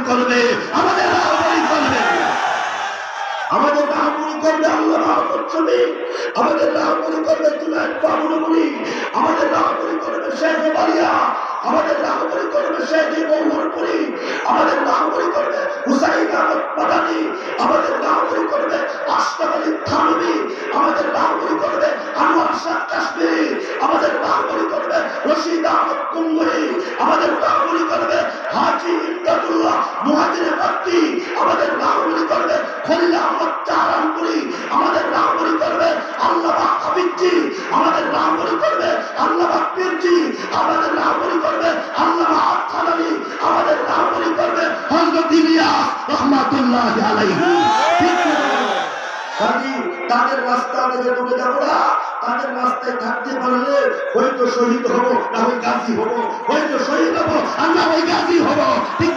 করবে, আমাদের রাহবরি করবে, আমাদের রাহবরি করবে আল্লাহ মাহমুদ শফি, আমাদের রাহবরি করবে জুনায়েদ বাবুলপুরি, আমাদের রাহবরি করবে শেখ বালিয়া, আমাদের রাহবরি করবে শেখ মৌলপুরি, আমাদের রাহবরি করবে হুসাইন আহমদ মাদানী, আমাদের রাহবরি করবে আশরাফ আলী থানভী, আমাদের রাহবরি করবে আনোয়ার শাহ কাশ্মীরি, আমাদের রাহবরি করবে রশিদ আহমদ গঙ্গুই, আমাদের রাহবরি করবে হাজী ইমদাদুল্লাহ মুহাজিরে মক্কি, আমাদের রাহবরি করবে খলিল আহমদ চারানপুরি, আমাদের রাহবরি করবে আল্লামা হাবিবজি, আমাদের রাহবরি করবে আল্লামা পীরজি, আমাদের রাহবরি করবে আল্লামা আথানালী, আমাদের রাহবরি করবে হযরত ইলিয়াস রাহমাতুল্লাহ আলাইহি। তাদের রাস্তা থেকে ঢুকে যাবো না, তাদের রাস্তায় থাকতে পারলে হয়তো শহীদ হবো, না হয় গাজী হবো, হয়তো শহীদ হবো আর না হয় গাজী হবো, ঠিক